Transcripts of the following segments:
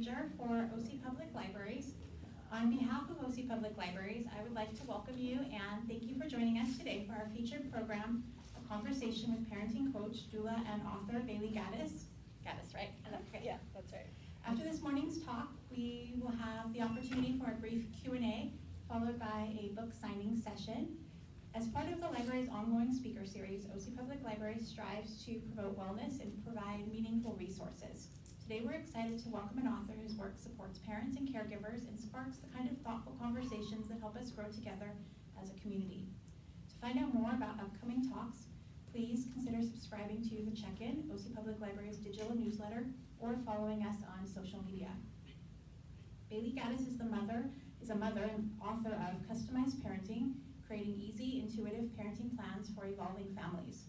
Manager for OC Public Libraries. On behalf of OC Public Libraries, I would like to welcome you and thank you for joining us today for our featured program, A Conversation with Parenting Coach, doula, and author Bailey Gaddis. Gaddis, right? Yeah, that's right. After this morning's talk, we will have the opportunity for a brief Q&A, followed by a book signing session. As part of the library's ongoing speaker series, OC Public Libraries strives to promote wellness and provide meaningful resources. Today we're excited to welcome an author whose work supports parents and caregivers and sparks the kind of thoughtful conversations that help us grow together as a community. To find out more about upcoming talks, please consider subscribing to the Check-In, OC Public Library's digital newsletter, or following us on social media. Bailey Gaddis is a mother and author of Customized Parenting, Creating Easy, Intuitive Parenting Plans for Evolving Families.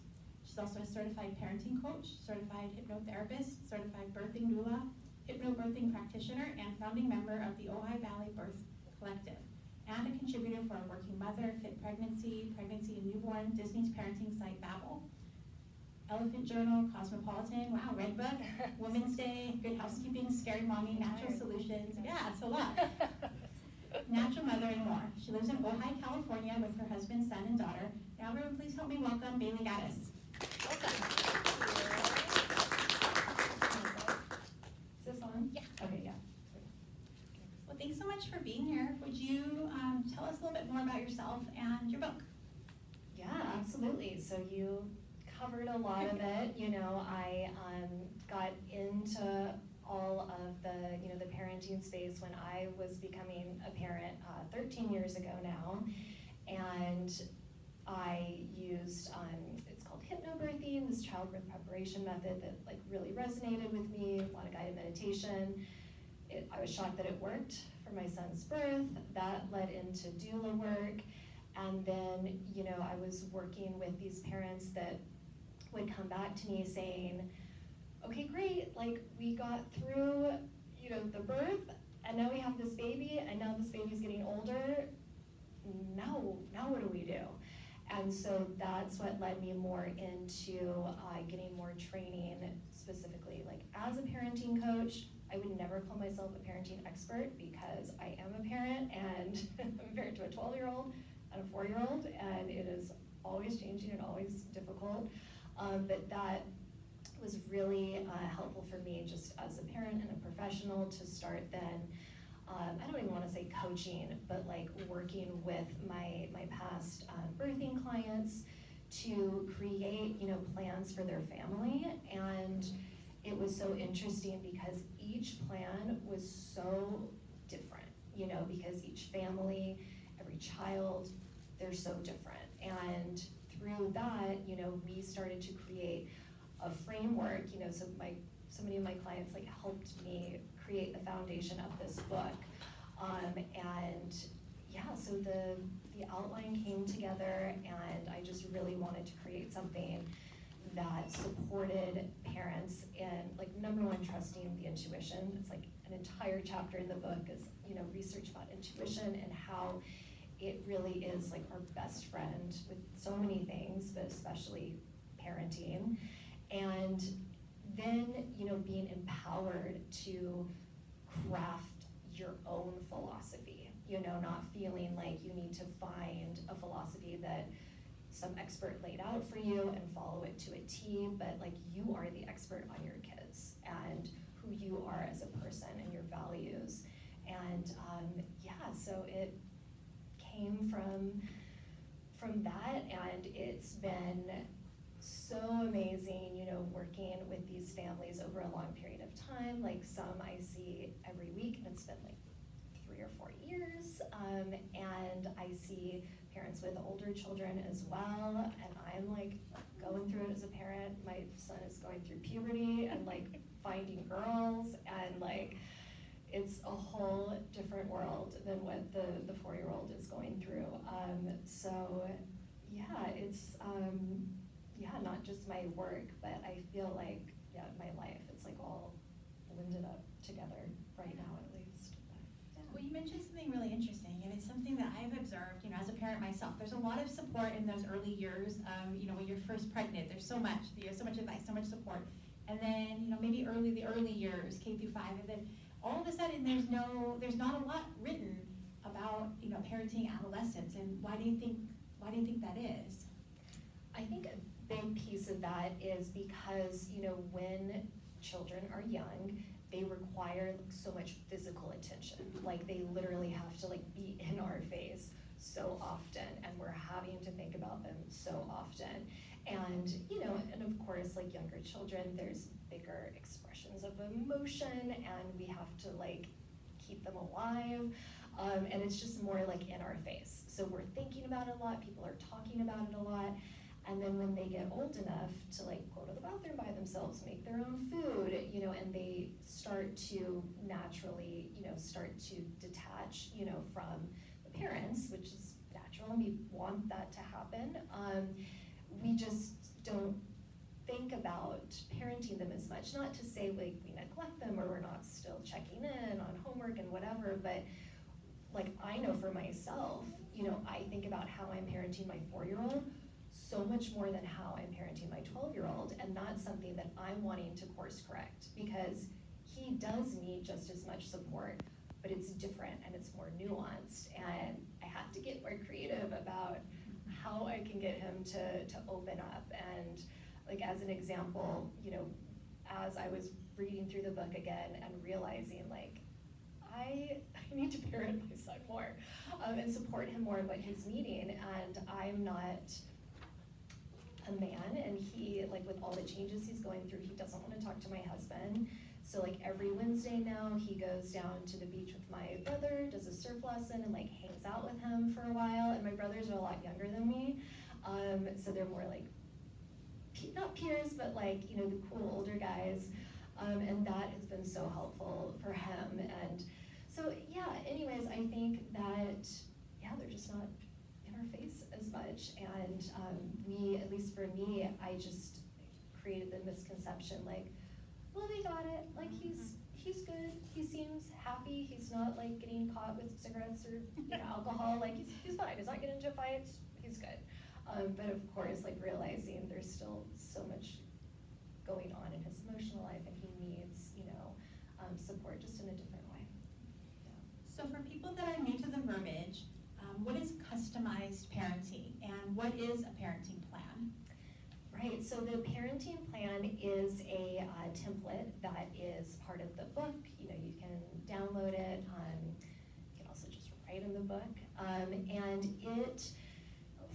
She's also a certified parenting coach, certified hypnotherapist, certified birthing doula, hypnobirthing practitioner, and founding member of the Ojai Valley Birth Collective, and a contributor for Working Mother, Fit Pregnancy, Pregnancy and Newborn, Disney's parenting site Babel, Elephant Journal, Cosmopolitan, wow, Red Book, Women's Day, Good Housekeeping, Scary Mommy, Natural Solutions, yeah, it's a lot. Natural Mother and more. She lives in Ojai, California with her husband, son, and daughter. Now everyone please help me welcome Bailey Gaddis. Is this on? Yeah. Okay, yeah. Well, thanks so much for being here. Would you tell us a little bit more about yourself and your book? Yeah, absolutely. So you covered a lot of it. You know, I got into all of the, the parenting space when I was becoming a parent 13 years ago now. And I used, it's called hypnobirthing, this childbirth preparation method that like really resonated with me, a lot of guided meditation. I was shocked that it worked for my son's birth. That led into doula work. And then, I was working with these parents that would come back to me saying, okay, great, like we got through, the birth, and now we have this baby, and now this baby's getting older. Now what do we do? And so that's what led me more into getting more training, specifically like as a parenting coach. I would never call myself a parenting expert because I am a parent, and I'm married to a 12-year-old and a 4-year-old, and it is always changing and always difficult. But that was really helpful for me just as a parent and a professional to start then, I don't even want to say coaching, but like working with my past birthing clients to create, plans for their family. And it was so interesting because each plan was so different, because each family, every child, they're so different. And through that, we started to create a framework, so many of my clients like helped me create the foundation of this book. And yeah, so the outline came together, and I just really wanted to create something that supported parents in, like, number one, trusting the intuition. It's like an entire chapter in the book is, research about intuition and how it really is like our best friend with so many things, but especially parenting. And then, being empowered to craft your own philosophy, not feeling like you need to find a philosophy that some expert laid out for you and follow it to a T, but like you are the expert on your kids and who you are as a person and your values. And so it came from that, and it's been so amazing, working with these families over a long period of time. Like some I see every week, and it's been like 3 or 4 years. And I see parents with older children as well, and I'm like going through it as a parent. My son is going through puberty and like finding girls, and like it's a whole different world than what the 4-year-old is going through. So yeah, it's not just my work, but I feel like, my life, it's like all blended up together right now at least. But, yeah. Well, you mentioned something really interesting, and it's something that I've observed, as a parent myself. There's a lot of support in those early years, when you're first pregnant. There's so much advice, so much support. And then, maybe the early years, K through 5, and then all of a sudden there's not a lot written about, parenting adolescents, and why do you think that is? I think a big piece of that is because, when children are young, they require so much physical attention. Like, they literally have to be in our face so often, and we're having to think about them so often. And, and of course, younger children, there's bigger expressions of emotion, and we have to keep them alive. And it's just more in our face. So we're thinking about it a lot, people are talking about it a lot. And then when they get old enough to go to the bathroom by themselves, make their own food, and they start to naturally, start to detach, from the parents, which is natural, and we want that to happen. We just don't think about parenting them as much. Not to say we neglect them or we're not still checking in on homework and whatever, but I know for myself, I think about how I'm parenting my 4-year-old so much more than how I'm parenting my 12-year-old, and that's something that I'm wanting to course correct, because he does need just as much support, but it's different and it's more nuanced, and I have to get more creative about how I can get him to open up. And as an example, as I was reading through the book again and realizing I need to parent my son more, and support him more in what he's needing. And I'm not a man, and he, with all the changes he's going through, he doesn't want to talk to my husband. So every Wednesday now, he goes down to the beach with my brother, does a surf lesson, and hangs out with him for a while. And my brothers are a lot younger than me, so they're more not peers, but the cool older guys. And that has been so helpful for him. And so, yeah, anyways, I think that, they're just not in our face as much. And we, at least for me, I just created the misconception, well, they got it. He's good. He seems happy. He's not getting caught with cigarettes or alcohol. He's fine. He's not getting into fights. He's good. But of course, realizing there's still so much going on in his emotional life, and he needs, support just in a different way. So for people that are new to the verbiage, what is customized parenting, and what is a parenting plan? Right, so the parenting plan is a template that is part of the book. You can download it. You can also just write in the book. And it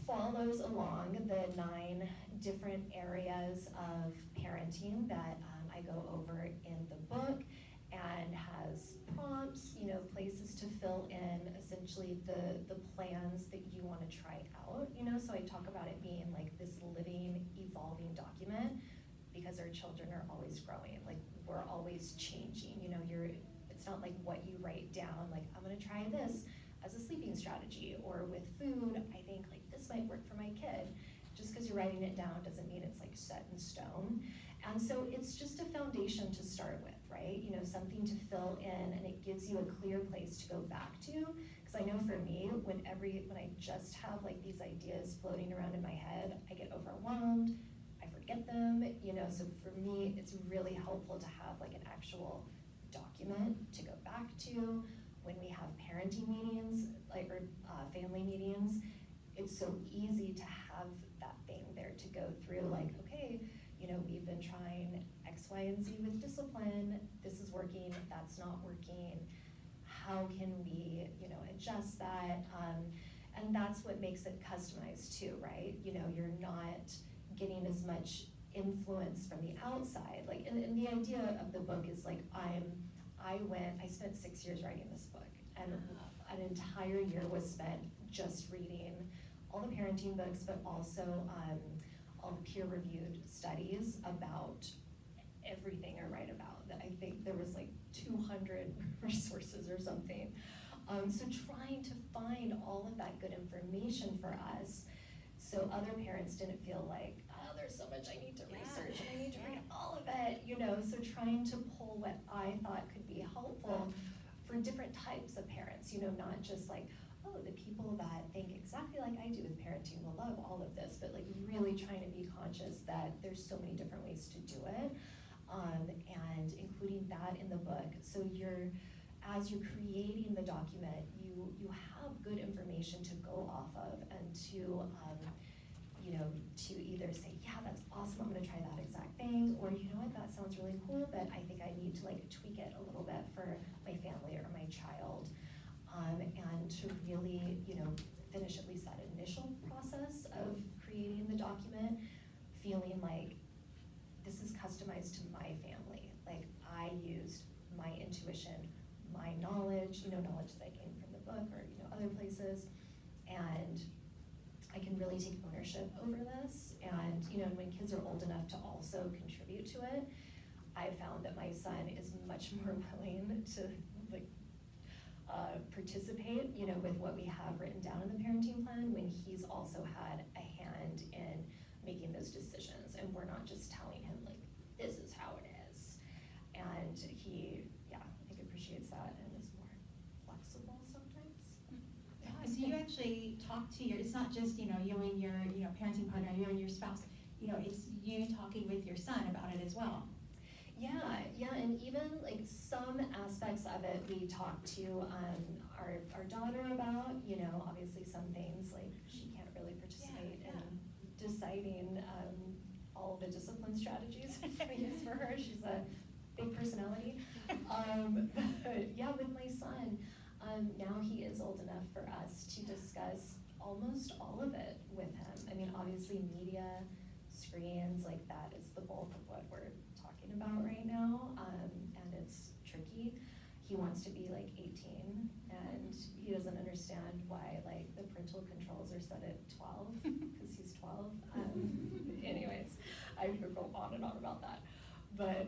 follows along the 9 different areas of parenting that I go over in the book, and has prompts, places to fill in essentially the plans that you want to try out, so I talk about it being this living, evolving document, because our children are always growing, we're always changing, it's not what you write down, I'm gonna try this as a sleeping strategy, or with food, I think this might work for my kid. Just because you're writing it down doesn't mean it's set in stone. And so it's just a foundation to start with, right? Something to fill in, and it gives you a clear place to go back to. Because I know for me, when I just have these ideas floating around in my head, I get overwhelmed, I forget them, so for me, it's really helpful to have an actual document to go back to. When we have parenting meetings, or family meetings, it's so easy to have that thing there to go through, okay, we've been trying X, Y, and Z with discipline, this is working, that's not working, how can we, adjust that, and that's what makes it customized too, right? You're not getting as much influence from the outside, and the idea of the book is I spent 6 years writing this book, and an entire year was spent just reading all the parenting books, but also all the peer-reviewed studies about everything I write about. I think there was 200 resources or something. So trying to find all of that good information for us, so other parents didn't feel oh, there's so much I need to research, and I need to read all of it, so trying to pull what I thought could be helpful for different types of parents, not just oh, the people that think exactly like I do with parenting will love all of this, but really trying to be conscious that there's so many different ways to do it. and including that in the book. So as you're creating the document, you have good information to go off of and to to either say, yeah, that's awesome, I'm gonna try that exact thing, or you know what, that sounds really cool, but I think I need to like tweak it a little bit for my family or my child. And to really, finish at least that initial process of creating the document, feeling like this is customized to my family. Like I used my intuition, my knowledge, knowledge that I gained from the book or, other places, and I can really take ownership over this. And, when kids are old enough to also contribute to it, I found that my son is much more willing to participate, with what we have written down in the parenting plan when he's also had a hand in making those decisions. And we're not just telling him like, this is how it is. And he, I think appreciates that and is more flexible sometimes. Yeah, so you actually talk to it's not just, you and your, parenting partner, you and your spouse, it's you talking with your son about it as well. Yeah, and even like some aspects of it we talk to our daughter about, obviously some things like she can't really participate in deciding all the discipline strategies we use for her. She's a big personality. But yeah, with my son, now he is old enough for us to discuss almost all of it with him. I mean, obviously media, screens, like that is the bulk of what we're talking about right now, and it's tricky. He wants to be like 18, and he doesn't understand why like the parental controls are set at 12, because he's 12. Anyways, I could go on and on about that. But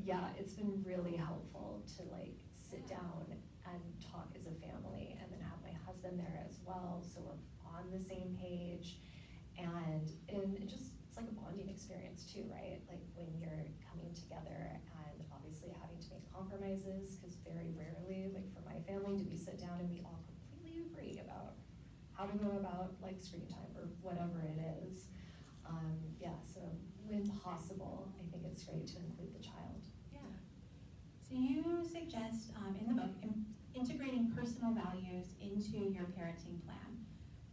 yeah, it's been really helpful to like sit down and talk as a family, and then have my husband there as well, so we're on the same page. And it just, it's like a bonding experience too, right? Like when you're coming together and obviously having to make compromises, because very rarely, like for my family, do we sit down and we all completely agree about how to go about like screen time or whatever it is. So when possible, I think it's great to include the child. Yeah. So you suggest in the book integrating personal values into your parenting plan.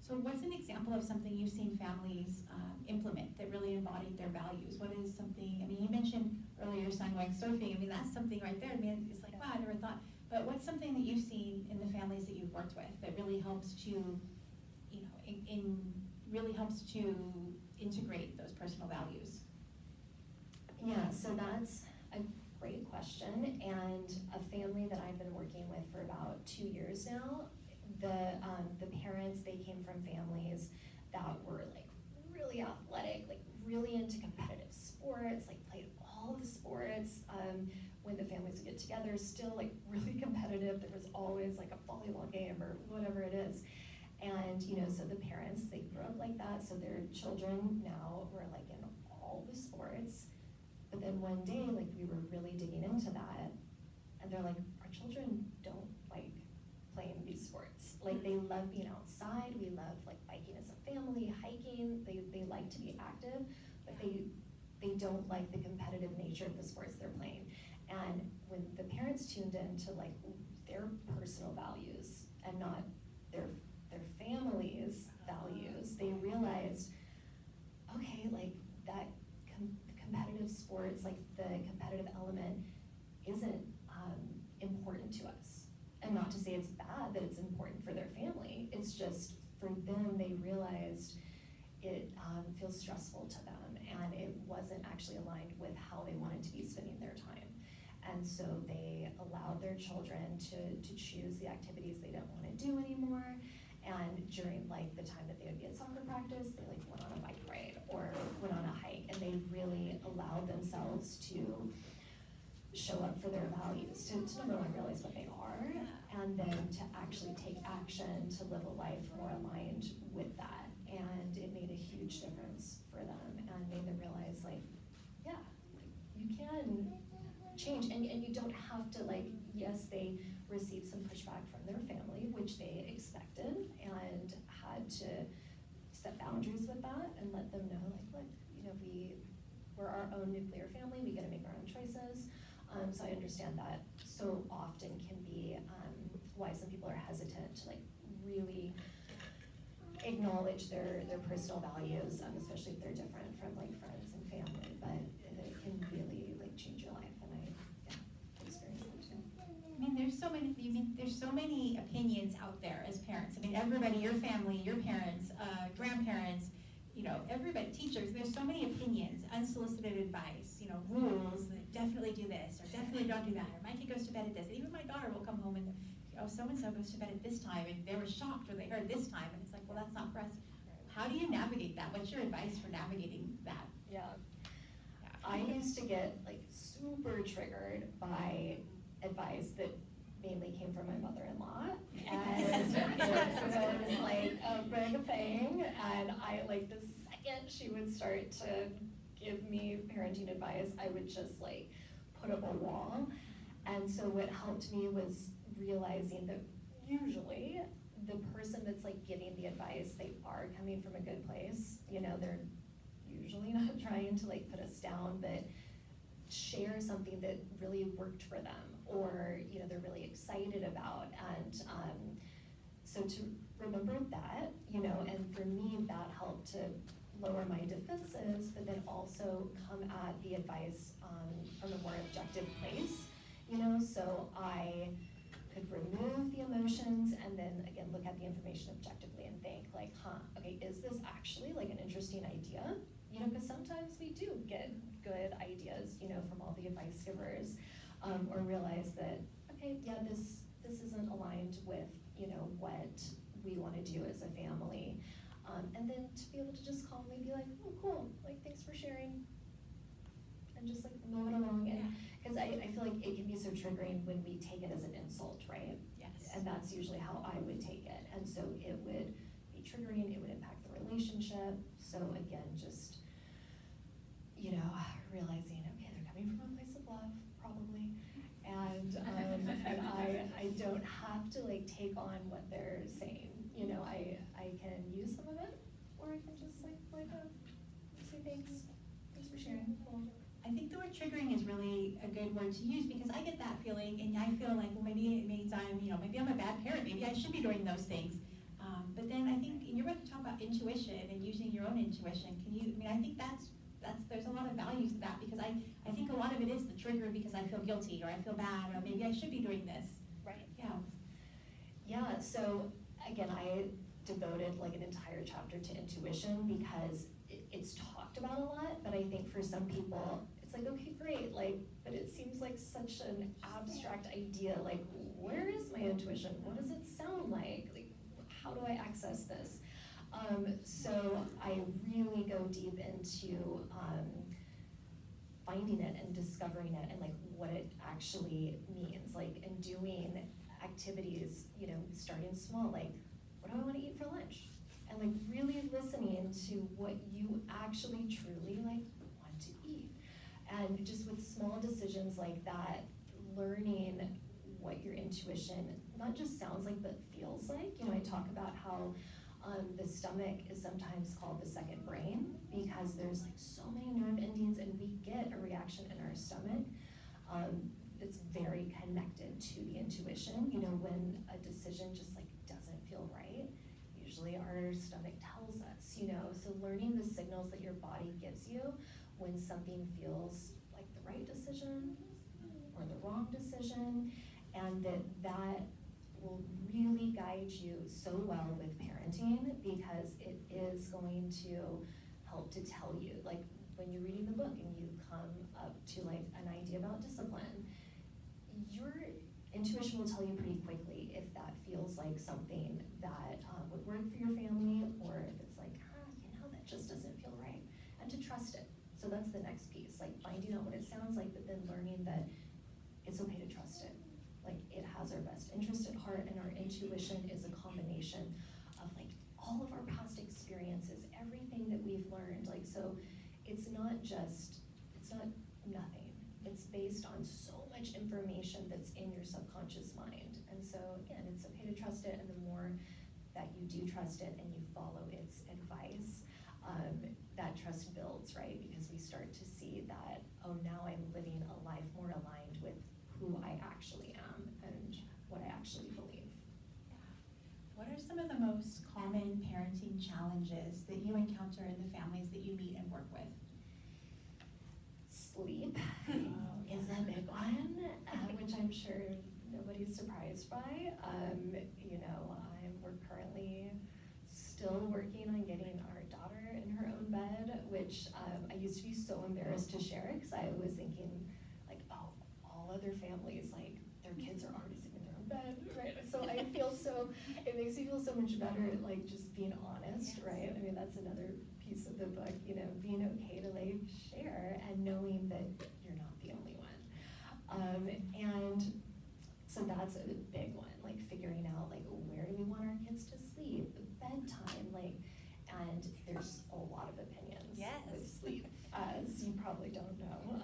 So what's an example of something you've seen families implement that really embodied their values? What is something, you mentioned earlier your son going surfing. That's something right there. It's like, wow, I never thought. But what's something that you've seen in the families that you've worked with that really helps to, really helps to integrate those personal values? Yeah, so that's a great question. And a family that I've been working with for about 2 years now, the parents, they came from families that were like really athletic, like really into competitive sports, like played all the sports. When the families would get together, still like really competitive. There was always like a volleyball game or whatever it is. And so the parents, they grew up like that, so their children now were like in all the sports. But then one day, like we were really digging into that, and they're like, our children don't like playing these sports. Like they love being outside, we love like biking as a family, hiking, they like to be active, but they don't like the competitive nature of the sports they're playing. And when the parents tuned into like their personal values and not their family's values, they realized, okay, like that competitive sports, like the competitive element isn't important to us. And not to say it's bad that it's important for their family, it's just for them, they realized it feels stressful to them, and it wasn't actually aligned with how they wanted to be spending their time. And so they allowed their children to choose the activities they didn't want to do anymore. And during like the time that they would be at soccer practice, they like went on a bike ride or went on a hike, and they really allowed themselves to show up for their values, to number one, realize what they are, and then to actually take action to live a life more aligned with that. And it made a huge difference for them, and made them realize like, yeah, like you can change, and you don't have to like, yes, they received some pushback from their family, which they expected, and had to set boundaries with that and let them know like, look, we're our own nuclear family, we get to make our own choices. So I understand that so often can be why some people are hesitant to like really acknowledge their personal values, especially if they're different from like friends and family, but it can really like change your life, and I experienced that too. I mean, there's so many opinions out there as parents. I mean, everybody, your family, your parents, grandparents, you know, everybody, teachers, there's so many opinions, unsolicited advice, you know, rules, definitely do this, or definitely don't do that, or my kid goes to bed at this. And even my daughter will come home and, oh, so-and-so goes to bed at this time, and they were shocked when they heard this time, and it's like, well, that's not for us. How do you navigate that? What's your advice for navigating that? Yeah. I used to get like super triggered by advice that mainly came from my mother-in-law, and it was like a big thing, and I like the second she would start to give me parenting advice, I would just like put up a wall. And so what helped me was realizing that usually the person that's like giving the advice, they are coming from a good place. You know, they're usually not trying to like put us down, but share something that really worked for them, or you know, they're really excited about. And so to remember that, you know, and for me that helped to lower my defenses, but then also come at the advice from a more objective place, you know, so I could remove the emotions and then again look at the information objectively and think like, okay, is this actually like an interesting idea? You know, because sometimes we do get good ideas, you know, from all the advice givers, or realize that, okay, yeah, this isn't aligned with, you know, what we want to do as a family. And then to be able to just calmly be like, oh, cool, like, thanks for sharing, and just like move it along. And because I feel like it can be so triggering when we take it as an insult, right? Yes. And And that's usually how I would take it. And so it would be triggering, it would impact the relationship. So again, just, you know, realizing, okay, they're coming from a place of love, probably. And I don't have to like take on what they're saying. You know, I can use some of it, or I can just like say thanks for sharing. Cool. I think the word triggering is really a good word to use, because I get that feeling, and I feel like, well, maybe it means maybe I'm a bad parent, maybe I should be doing those things. But then I think, and you're about to talk about intuition and using your own intuition. I think there's a lot of values to that, because I think a lot of it is the trigger because I feel guilty, or I feel bad, or maybe I should be doing this. Right. Yeah. Yeah, so again, I devoted like an entire chapter to intuition because it's talked about a lot, but I think for some people, it's like, okay, great, like, but it seems like such an abstract idea, like, where is my intuition? What does it sound like? Like, how do I access this? So I really go deep into finding it and discovering it and like what it actually means, like, and doing activities, you know, starting small, like, what do I want to eat for lunch? And like really listening to what you actually truly like want to eat. And just with small decisions like that, learning what your intuition not just sounds like, but feels like. You know, I talk about how the stomach is sometimes called the second brain because there's like so many nerve endings and we get a reaction in our stomach. It's very connected to the intuition. You know, when a decision just like doesn't feel right, usually our stomach tells us, you know, so learning the signals that your body gives you when something feels like the right decision or the wrong decision, and that will really guide you so well with parenting, because it is going to help to tell you, like when you're reading the book and you come up to like an idea about discipline, your intuition will tell you pretty quickly if that feels like something that would work for your family, or if it's like, that just doesn't feel right, and to trust it. So that's the next piece, like finding out what it sounds like, but then learning that it's okay to trust it. Like, it has our best interest at heart, and our intuition is a combination of like all of our past experiences, everything that we've learned. Like, so it's not nothing. It's based on so much information that's in your subconscious mind. And so again, it's okay to trust it, and the more that you do trust it and you follow its advice, that trust builds, right? Because we start to see that, oh, now I'm living a life more aligned with who I actually am and what I actually believe. What are some of the most common parenting challenges that you encounter in the families that you meet and work with? Sleep is a big one, which I'm sure nobody's surprised by. We're currently still working on getting our daughter in her own bed, which I used to be so embarrassed to share because I was thinking like, oh, all other families, like their kids are already sleeping in their own bed, right? So it makes me feel so much better, like just being honest, right? I mean, that's another piece of the book, being okay to like share and knowing that you're not the only one. And so that's a big one, like figuring out like where do we want our kids to sleep, bedtime, and there's a lot of opinions with sleep, as you probably don't know.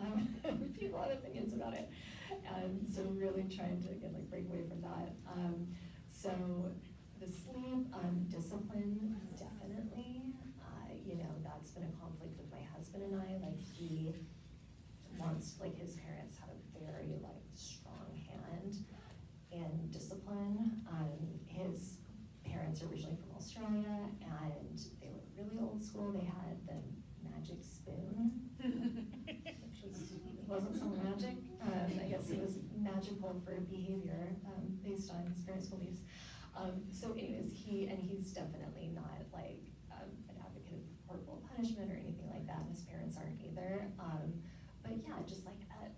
People have opinions about it. So really trying to again like break away from that. So the sleep, discipline, definitely. That's been a conflict with my husband and I. Like he wants, like his parents had a very like strong hand in discipline. His parents are originally from Australia and they were really old school. They had the magic spoon, which wasn't so magic. I guess it was magical for behavior based on his parents' beliefs. So anyways, he's definitely not like an advocate of corporal punishment or anything like that, and his parents aren't either. But yeah, just like a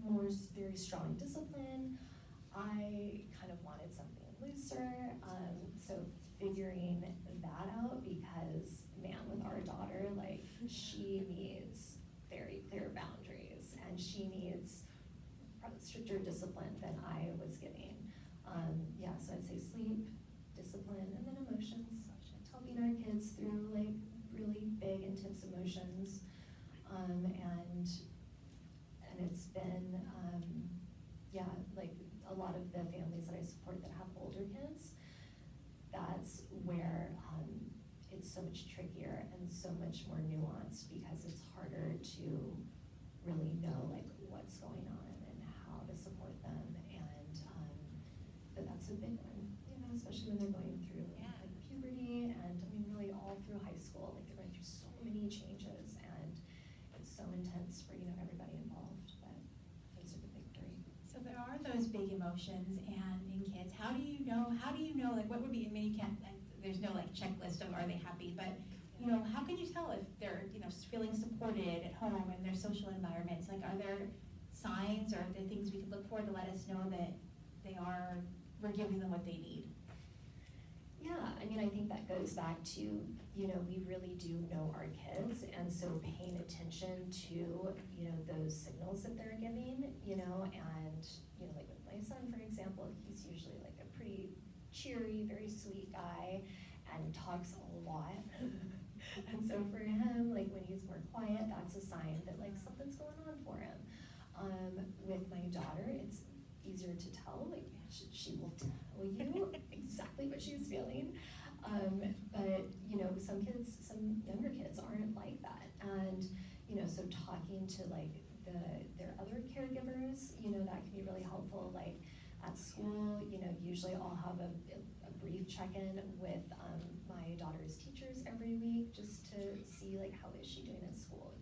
more very strong discipline. I kind of wanted something looser, so figuring that out because man, with our daughter, like she needs very clear boundaries and she needs probably stricter discipline than I was getting. So I'd say sleep, discipline, and then emotions. Helping our kids through like really big, intense emotions, and it's been, like a lot of the families that I support that have older kids, that's where it's so much trickier and so much more nuanced because it's harder to really know like what's going on and how to support them, but that's a big one, especially when they're going through like puberty and I mean really all through high school, like they're going through so many changes and it's so intense for everybody involved, but those are the big three. So there are those big emotions and in kids, how do you know like what would be, many can't, there's no like checklist of are they happy, but how can you tell if they're feeling supported at home in their social environments? Like are there signs or are there things we could look for to let us know that we're giving them what they need? Yeah, I mean, I think that goes back to, we really do know our kids, and so paying attention to, those signals that they're giving, and, like with my son, for example, he's usually like a pretty cheery, very sweet guy, and talks a lot. And so for him, like when he's more quiet, that's a sign that like something's going on for him. With my daughter, it's easier to tell, like she will tell you exactly what she's feeling, but some younger kids aren't like that, and so talking to like their other caregivers, that can be really helpful. Like at school, usually I'll have a brief check-in with my daughter's teachers every week just to see like how is she doing at school.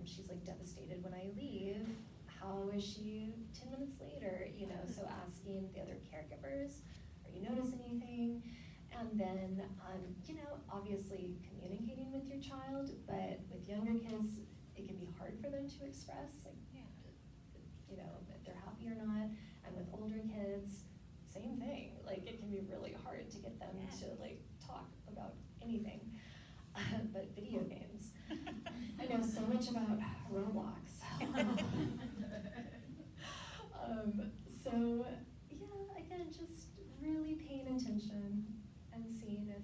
She's like devastated when I leave. How is she 10 minutes later? So asking the other caregivers, are you noticing anything? And then, obviously communicating with your child, but with younger kids, it can be hard for them to express, like, if they're happy or not. And with older kids, same thing. Like, it can be really hard to get them to like talk about anything, but video games. I know so much about Roblox. So yeah, again, just really paying attention and seeing if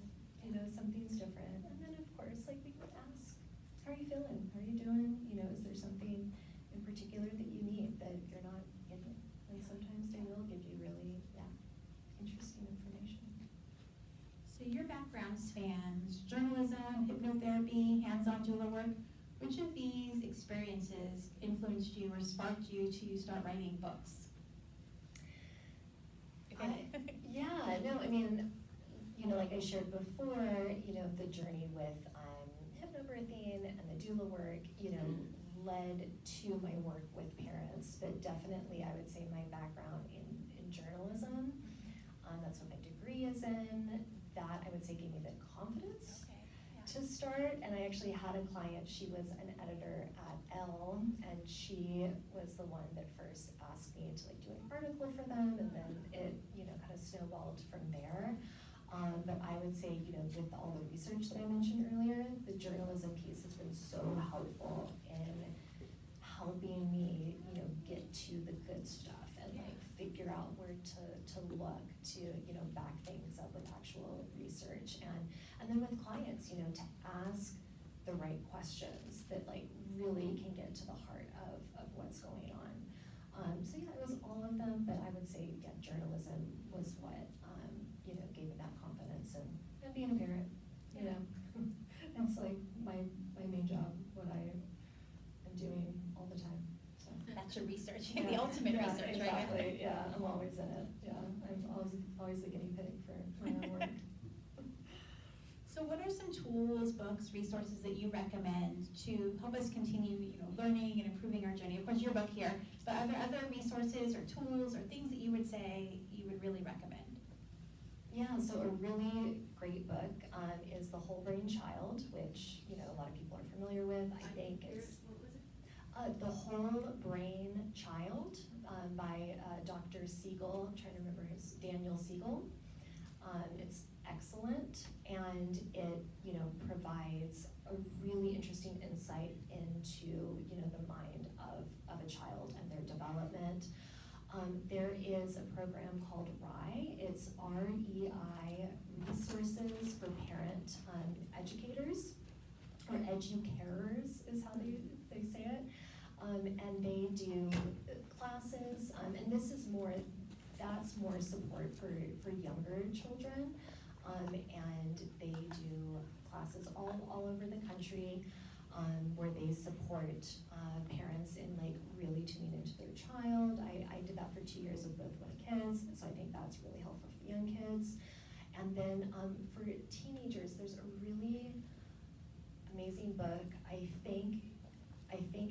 something's different, and then of course, like we can ask, how are you feeling? How are you doing? Is there something in particular that you need that you're not getting? And sometimes they will give you really interesting information. So your background spans journalism, hypnotherapy, hands-on doula work. Which of these experiences influenced you or sparked you to start writing books? Like I shared before, the journey with hypnobirthing and the doula work, led to my work with parents, but definitely I would say my background in journalism, that's what my degree is in, that I would say gave me the confidence to start. And I actually had a client, she was an editor at Elle, and she was the one that first asked me to do an article for them, and then it, kind of snowballed from there. But I would say, with all the research that I mentioned earlier, the journalism piece has been so helpful in helping me, get to the good stuff and figure out where to look to, back things up with actual research. And then with clients, to ask the right questions that really can get to the heart of what's going on. So yeah, it was all of them, but I would say, journalism was what, gave me that confidence, and being a parent, it's my main job, what I am doing all the time, so. That's your research, the ultimate research, right? Exactly, I'm always in it, I'm always the guinea pig for my own work. So what are some tools, books, resources that you recommend to help us continue, learning and improving our journey? Of course, your book here, but are there other resources or tools or things that you would say you would really recommend? Yeah, so a really great book is The Whole Brain Child, which, a lot of people are familiar with. I think it's What was it? The Whole Brain Child by Dr. Siegel. I'm trying to remember Daniel Siegel. It's excellent, and it, provides a really interesting insight into, the mind of a child and their development. There is a program called REI. It's REI, Resources for Parent Educators, or educarers is how they say it. And they do classes, and this is that's more support for younger children. And they do classes all over the country, where they support parents in really tuning into their child. I did that for 2 years with both my kids, so I think that's really helpful for the young kids. And then for teenagers, there's a really amazing book. I think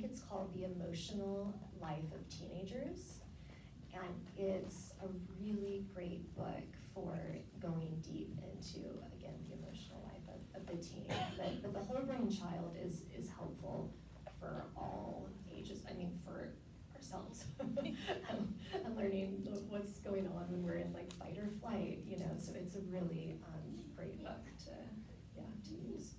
it's called The Emotional Life of Teenagers, and it's a really great book for going deep into, again, the emotional life of the teen. But The Whole Brain Child is helpful for all ages. I mean, for ourselves and learning what's going on when we're in fight or flight, so it's a really great book to use.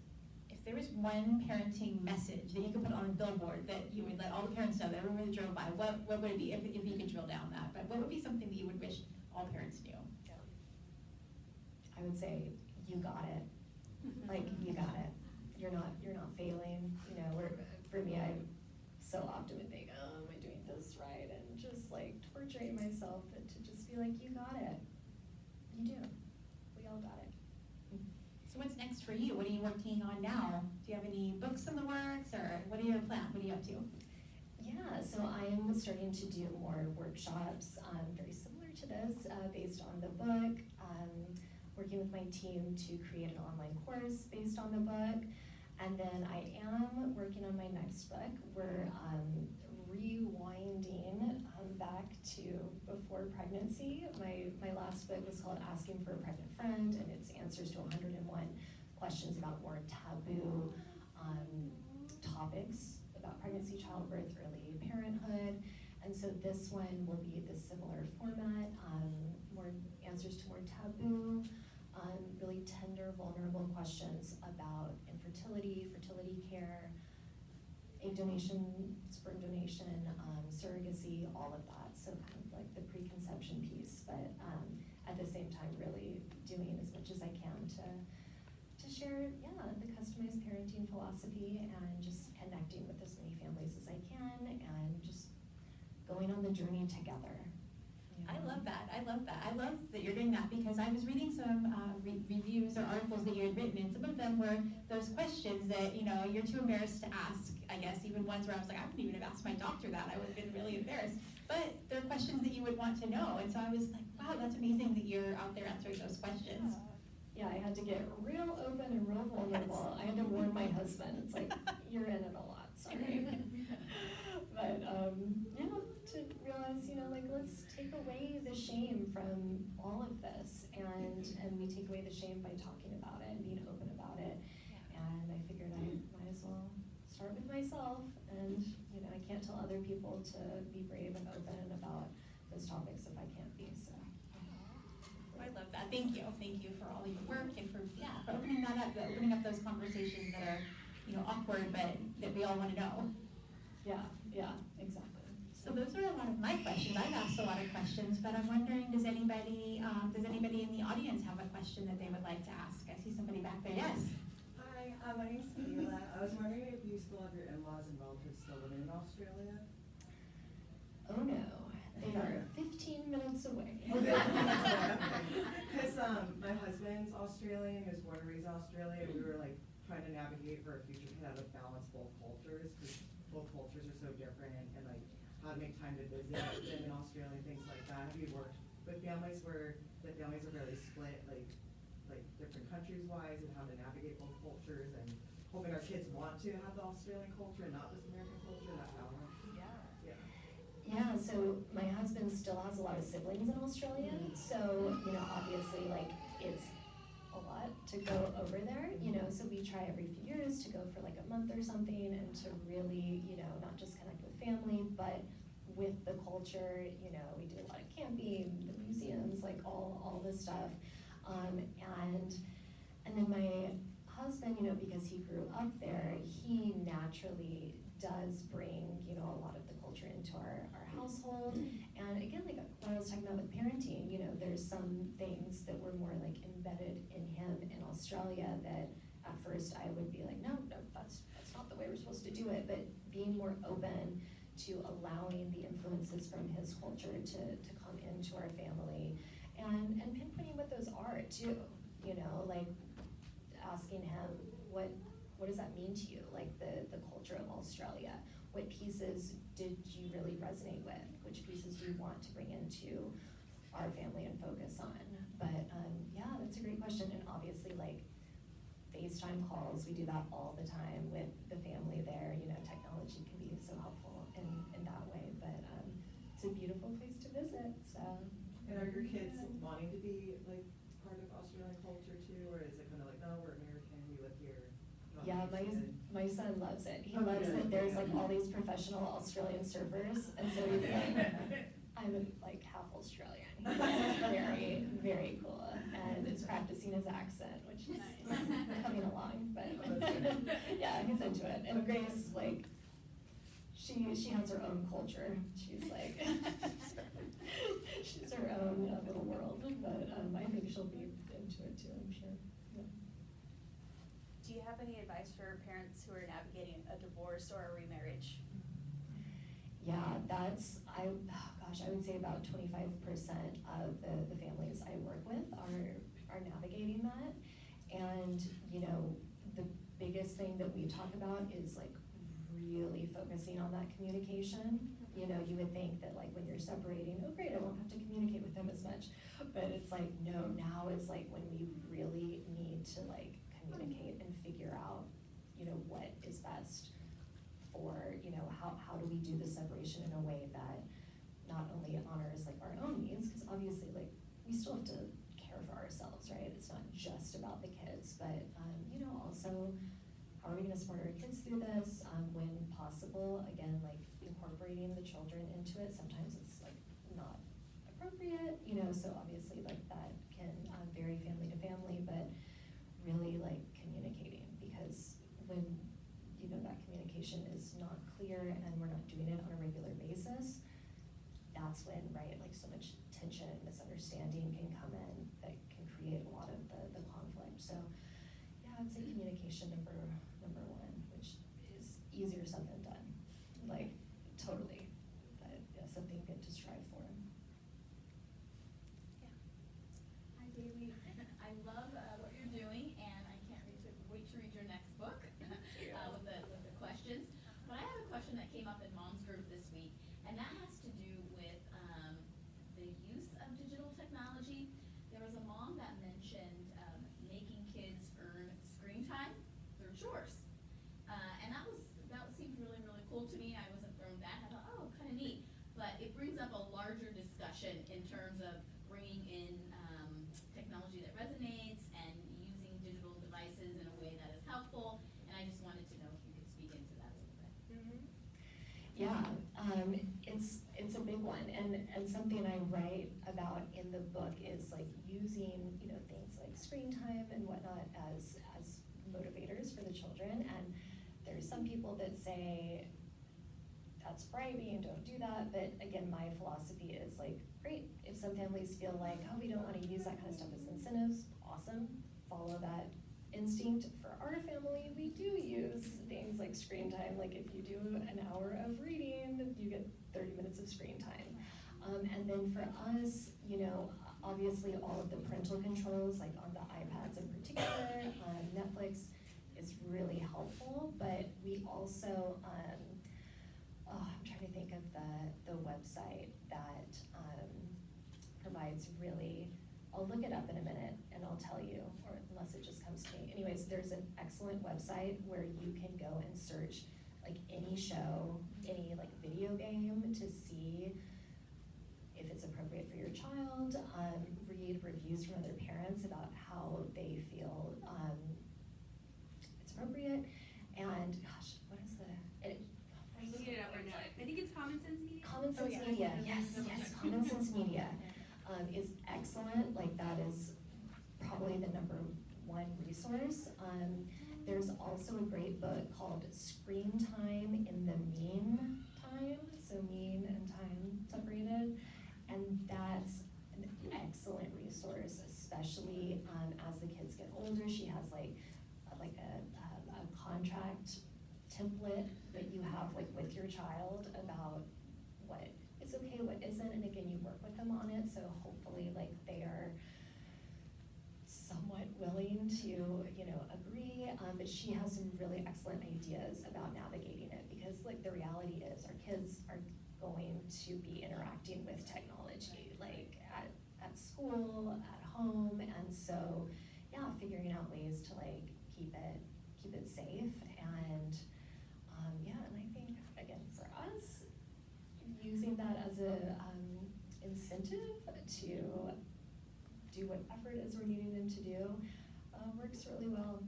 If there was one parenting message that you could put on a billboard that you would let all the parents know that everyone that drove by, what would it be, if you could drill down that? But what would be something that you would wish all parents knew? I would say, you got it. You got it. You're not failing. For me, I'm so often would think, oh, am I doing this right? And just torturing myself, but to just be you got it. You do. We all got it. So what's next for you? What are you working on now? Do you have any books in the works, or what are your plans? What are you up to? Yeah, so I am starting to do more workshops, very similar to this, based on the book. Working with my team to create an online course based on the book. And then I am working on my next book. We're rewinding back to before pregnancy. My last book was called Asking for a Pregnant Friend, and it's answers to 101 questions about more taboo topics about pregnancy, childbirth, early parenthood. And so this one will be the similar format, more answers to more taboo, really tender, vulnerable questions about infertility, fertility care, egg donation, sperm donation, surrogacy, all of that. So kind of the preconception piece, but at the same time really doing as much as I can to share, the customized parenting philosophy and just connecting with as many families as I can and just going on the journey together. I love that. I love that you're doing that, because I was reading some reviews or articles articles that you had written, and some of them were those questions that, you're too embarrassed to ask, I guess, even ones where I was like, I wouldn't even have asked my doctor that, I would have been really embarrassed. But they're questions that you would want to know, and so I was like, wow, that's amazing that you're out there answering those questions. Yeah, I had to get real open and real vulnerable. I had to warn my husband. It's like, you're in it a lot, sorry. But, to realize, let's take away the shame from all of this. And we take away the shame by talking about it and being open about it. And I figured I might as well start with myself. And, I can't tell other people to be brave and open about those topics if I can't be, so. I love that. Thank you. Thank you for all your work and for opening that up, opening up those conversations that are, awkward, but that we all want to know. Yeah, exactly. So those are a lot of my questions. I've asked a lot of questions, but I'm wondering, does anybody in the audience have a question that they would like to ask? I see somebody back there. Yes. Hi, my name's Camila. I was wondering if you still have your in-laws and relatives still living in Australia? Oh no, they are 15 minutes away. Because my husband's Australian, he was born and raised in Australia, and we were like trying to navigate for a future to how to balance both cultures, because both cultures are so different, and like how to make time to visit them in Australia, things like that. Have you worked with families where the families are very split, like different countries wise, and how to navigate both cultures, and hoping our kids want to have the Australian culture and not this American culture, that balance? Yeah, so my husband still has a lot of siblings in Australia, so, obviously, it's a lot to go over there, so we try every few years to go for like a month or something and to really, not just connect with family, but with the culture, we do a lot of camping, the museums, like all this stuff, and then my husband, because he grew up there, he naturally does bring, a lot of the culture into our household. And again, like what I was talking about with parenting, there's some things that were more like embedded in him in Australia that at first I would be like, no, that's not the way we're supposed to do it. But being more open to allowing the influences from his culture to come into our family, and pinpointing what those are too, like asking him what does that mean to you, like the culture of Australia? What pieces did you really resonate with? Which pieces do you want to bring into our family and focus on? But that's a great question. And obviously, like FaceTime calls, we do that all the time with the family there. Technology can be so helpful in that way. But it's a beautiful place to visit. So. And are your kids wanting to be like part of Australian culture too, or is it kind of like, no, we're American, we live here? Yeah, my son loves it. He loves that there's like all these professional Australian surfers, and so he's like, I'm like half Australian. He's very, very cool, and is practicing his accent, which is coming along. But yeah, he's into it. And Grace, like, she has her own culture. She's like, she's her own little world. But I think she'll be into it too, I'm sure. Yeah. Do you have any advice for parents who are navigating a divorce or a remarriage? Yeah, I would say about 25% of the families I work with are navigating that. And, the biggest thing that we talk about is like really focusing on that communication. You would think that like when you're separating, oh great, I won't have to communicate with them as much. But it's like, no, now is like when we really need to like communicate and figure out, what is best for, how do we do the separation in a way that not only honors like our own needs, because obviously like we still have to care for ourselves, right? It's not just about the kids, but also how are we gonna support our kids through this when possible? Again, like incorporating the children into it, sometimes it's like not appropriate, so obviously like that can vary family to family, but really like communicating, because when that communication is not clear and we're not doing it on a regular basis, that's when, right, like so much tension and misunderstanding can come in that can create a lot of the conflict. So yeah, I'd say communication number one, which is easier said than done, like totally, but something good to strive for. Yeah. Hi Bailey, I love what you're doing, Yeah, it's a big one, and something I write about in the book is like using, you know, things like screen time and whatnot as motivators for the children, and there's some people that say, that's bribing, don't do that, but again, my philosophy is like, great, if some families feel like, oh, we don't wanna use that kind of stuff as incentives, awesome, follow that instinct. For our family, we do use things like screen time, like if you do an hour of reading, you get 30 minutes of screen time. And then for us, you know, obviously all of the parental controls, like on the iPads in particular, Netflix is really helpful, but we also, I'm trying to think of the website that provides really, I'll look it up in a minute and I'll tell you, or unless it just comes to me. Anyways, there's an excellent website where you can go and search like any show, any like video game to see if it's appropriate for your child, read reviews from other parents about how they feel it's appropriate, and gosh, what is I see it up right now. I think it's Common Sense Media. Common Sense yeah. Media, yes, Common Sense Media is excellent, like that is probably the number one resource. There's also a great book called Screen Time in the Mean Time, so mean and time separated, and that's an excellent resource, especially as the kids get older. She has like a contract template that you have like with your child about what is okay, what isn't, and again, you work with them on it, so hopefully like they are somewhat willing to, you know, agree, but she has some really excellent ideas about navigating it, because like the reality is our kids are going to be interacting with technology, like at school, at home, and so, yeah, figuring out ways to like keep it safe, and yeah, and I think, again, for us, using that as a incentive to do whatever it is we're needing them to do, works really well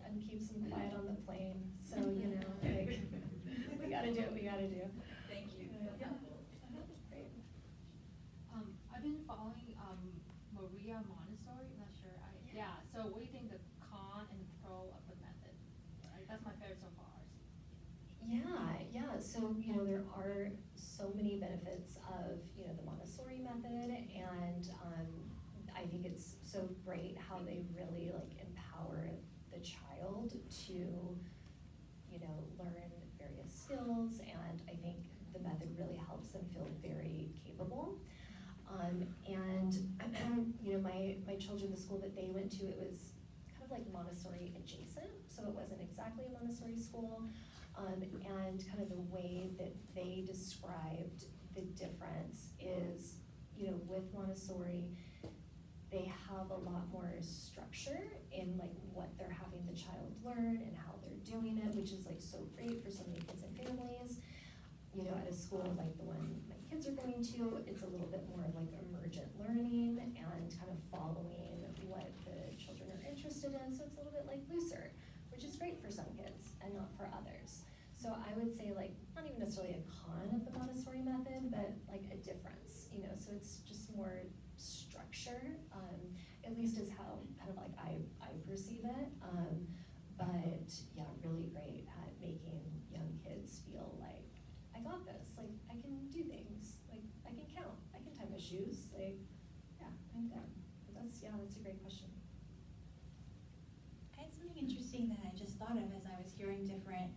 and keeps them quiet on the plane. So, you know, like, we gotta do what we gotta do. Thank you. Yeah. Great. I've been following Maria Montessori, not sure, so what do you think the con and pro of the method? Right, that's my favorite so far. Yeah, so, you know, there are so many benefits of, you know, the Montessori method, and I think it's so great how they really like empower the child to, you know, learn various skills, and I think the method really helps them feel very capable. And you know, my children, the school that they went to, it was kind of like Montessori adjacent, so it wasn't exactly a Montessori school. And kind of the way that they described the difference is, you know, with Montessori, they have a lot more structure in like what they're having the child learn and how they're doing it, which is like so great for so many kids and families. You know, at a school like the one my kids are going to, it's a little bit more like emergent learning and kind of following what the children are interested in, so it's a little bit like looser, which is great for some kids and not for others. So I would say like, not even necessarily a con of the Montessori method, but like a difference, you know, so it's just more structure, at least is how kind of like I perceive it. But yeah, really great at making young kids feel like, I got this, like I can do things, like I can count, I can tie my shoes, like, yeah, I'm done. But that's a great question. I had something interesting that I just thought of as I was hearing different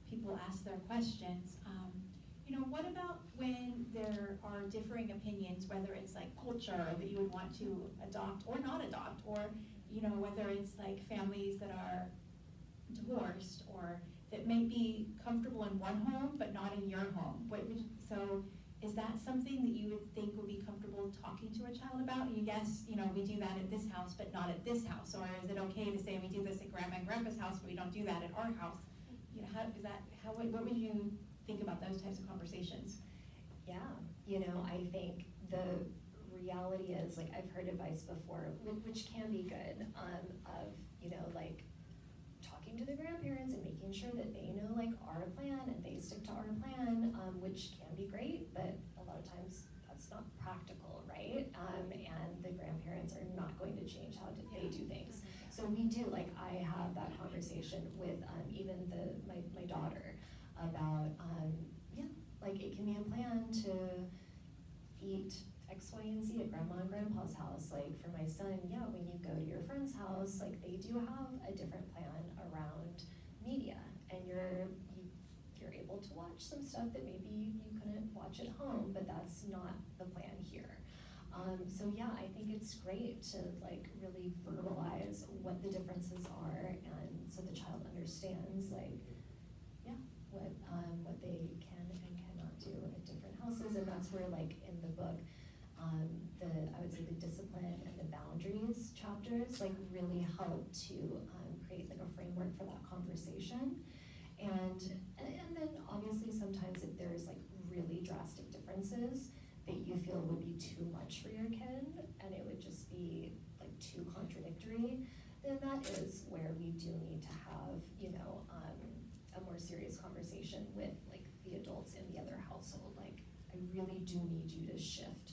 people ask their questions. You know, what about when there are differing opinions, whether it's like culture that you would want to adopt or not adopt, or, you know, whether it's like families that are divorced or that may be comfortable in one home but not in your home. So is that something that you would think would be comfortable talking to a child about? And yes, you know, we do that at this house but not at this house. Or is it okay to say we do this at grandma and grandpa's house but we don't do that at our house? You know, what would you think about those types of conversations? Yeah, you know, I think the reality is, like, I've heard advice before, which can be good, of, you know, like, talking to the grandparents and making making sure that they know like our plan and they stick to our plan, which can be great, but a lot of times that's not practical, right? And the grandparents are not going to change how they do things. So we do, like, I have that conversation with even my daughter about, like, it can be a plan to eat X, Y, and Z at grandma and grandpa's house. Like, for my son, when you go to your friend's house, like, they do have a different plan around media, and you're able to watch some stuff that maybe you couldn't watch at home, but that's not the plan here. So I think it's great to like really verbalize what the differences are, and so the child understands like, what they can and cannot do at different houses, and that's where like in the book, I would say the discipline and the boundaries chapters like really help to create like a framework for that conversation. And then obviously sometimes if there's like really drastic differences that you feel would be too much for your kid and it would just be like too contradictory, then that is where we do need to have, a more serious conversation with like the adults in the other household. Like, I really do need you to shift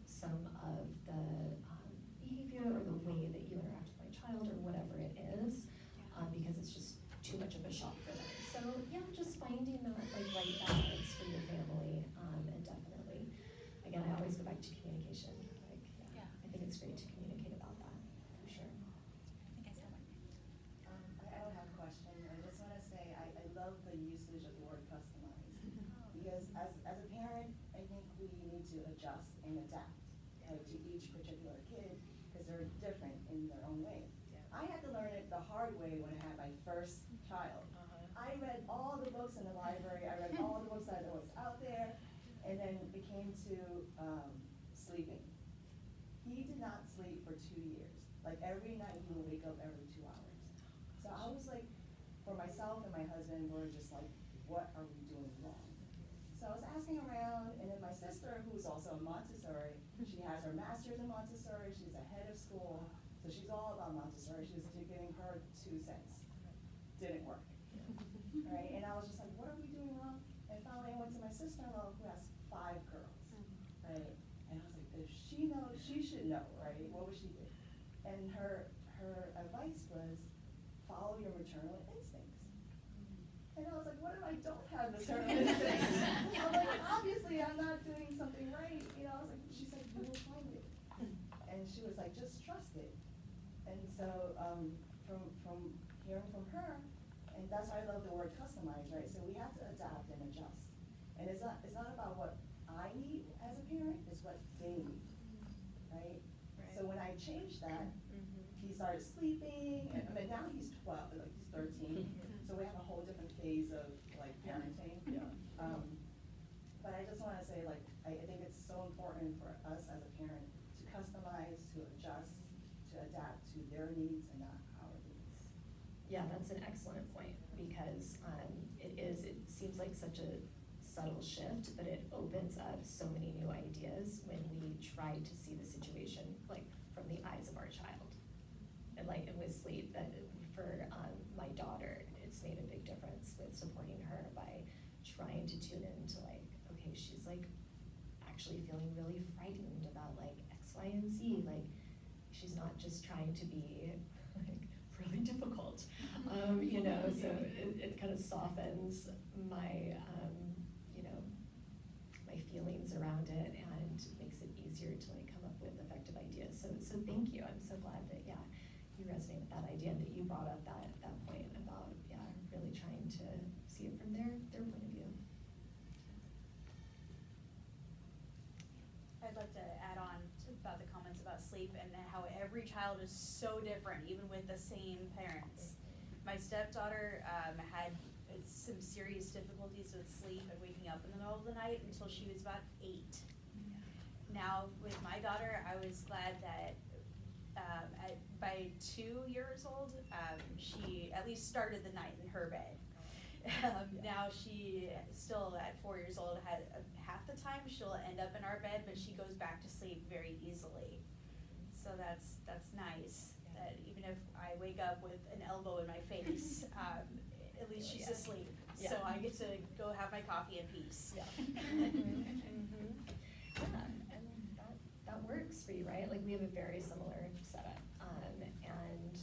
some of the behavior or the way that you interact with my child or whatever it is, because it's just too much of a shock for them. So just finding that like right balance for your family, and definitely, again, I always go back to communication. Like, I think it's great to communicate about that, for sure. I think I said one. I don't have a question. I just want to say I love the usage of the word customize. Because as a parent, I think we need to adjust and adapt to each particular kid because they're different in their own way. I had to learn it the hard way when I had my first child. I read all the books in the library, I read all the books that was out there, and then it came to sleeping. He did not sleep for 2 years. Like every night he would wake up every 2 hours. So I was like, for myself and my husband, we're just like, what are we doing wrong? So I was asking around, and then my sister, who's also a Montessori, she has her master's in Montessori, she's a head of school, so she's all about Montessori. She was giving her 2 cents. Didn't work. Right? And I was just like, what are we doing wrong? And finally I went to my sister-in-law who has 5 girls. Right? And I was like, if she knows, she should know, right? What would she do? And her advice was, follow your maternal instincts. And I was like, what if I don't have maternal instincts? I'm like, obviously I'm not doing something right. I was like, she said, you will find it. And she was like, just trust it. And so from hearing from her, and that's why I love the word customize, right? So we have to adapt and adjust. And it's not about what I need as a parent, it's what they need, right? So when I changed that, he started sleeping, and now he's 12, like he's 13. So we have a whole different phase of like parenting. But I just want to say, like, I think it's so important for us as a parent to customize, to adjust, to adapt to their needs and not our needs. Yeah, that's an excellent point, because it seems like such a subtle shift, but it opens up so many new ideas when we try to see the situation like from the eyes of our child. And like with sleep, that for my daughter, it's made a big difference with supporting her by trying to tune into like, okay, she's like actually feeling really frightened about like X, Y, and Z. Like, she's not just trying to be like really difficult, so it kind of softens my, my feelings around it and makes it easier to like come up with effective ideas. So thank you. I'm so glad that, you resonate with that idea and that you brought up that point about, really trying to see it from their point of view. I'd like to add on about the comments about sleep and how every child is so different, even with the same parents. My stepdaughter had some serious difficulties with sleep and waking up in the middle of the night until she was about 8. Now, with my daughter, I was glad that by 2 years old, she at least started the night in her bed. Now she still at 4 years old had half the time she'll end up in our bed, but she goes back to sleep very easily. So that's nice. That even if I wake up with an elbow in my face, at least she's Yeah. asleep, Yeah. so I get to go have my coffee in peace. Yeah. Yeah, and that works for you, right? Like, we have a very similar setup. And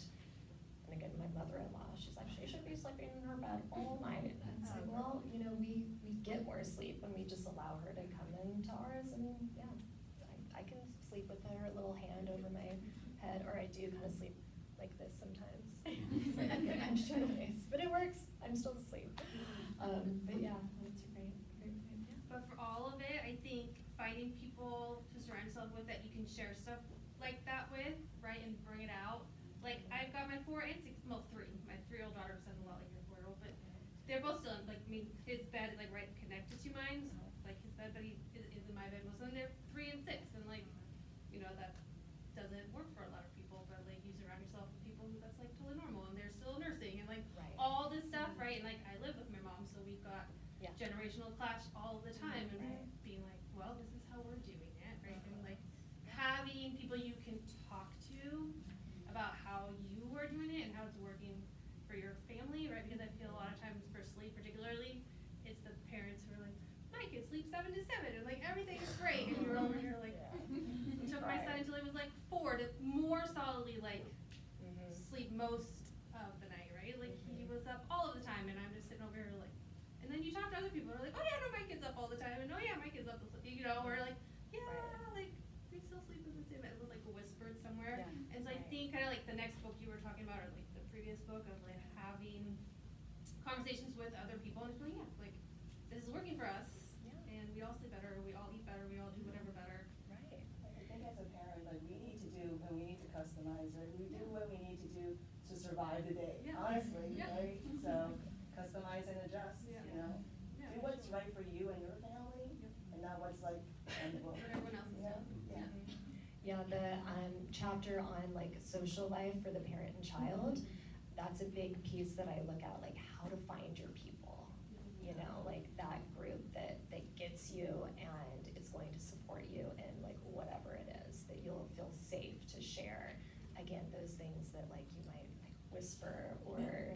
again, my mother-in-law, she's like, she should be sleeping in her bed all night. And it's like, well, you know, we get more sleep when we just allow her to come into ours, and yeah, I can sleep with her little hand over my head, or I do kind of sleep like this sometimes. So I get extra noise, but it works, I'm still asleep. But yeah, that's great point, yeah. But for all of it, I think finding people to surround yourself with that you can share stuff like that with, right, and bring it out. Like, I've got my 4 and 6, well, 3. My 3-year-old daughter sounds a lot like your 4-year-old, but they're both still, like, I mean, his bed is like right connected to mine, so like his bed, but he is in my bed most of them. They're 3 and 6, and like, you know, that doesn't work for a lot of people, but like, you surround yourself with people who that's like totally normal, and they're still nursing, and like, Right. all this stuff, right, and like, I live with my mom, so we've got Yeah. generational clash all the time, and Right. being like, well, this is how we're doing it, right, and like, having people you can talk to about how you are doing it and how it's working for your family, right, because I feel a lot of times for sleep particularly, it's the parents who are like, my kid sleeps 7 to 7, and like, everything is great, and you're over here like, it took my son until he was like 4 to more solidly like sleep most of the night, right? Like, he was up all of the time, and I'm just sitting over here like, and then you talk to other people who are like, oh yeah, no, my kid's up all the time, and oh yeah, my kid's up, you know, or like, yeah, like, we still sleep in the same bed. It was like whispered somewhere. Yeah. And so I Right. think kind of like the next book you were talking about, or like the previous book of like having conversations with other people and just going, yeah, like, this is working for us, Yeah. and we all sleep better, we all eat better, we all do whatever better. Right. I think as a parent, like, we need to do, and we need to customize, right? We do what we need to do to survive the day, Yeah. honestly, Yeah. right? So, customize and adjust, Yeah. you know? Yeah, Do what's right for you and your family, and not what's like on the book. What everyone else is Yeah, doing. yeah. Yeah, the chapter on like social life for the parent and child, that's a big piece that I look at, like how to find your people. You know, like that group that gets you and is going to support you in like whatever it is, that you'll feel safe to share. Again, those things that like you might like whisper or,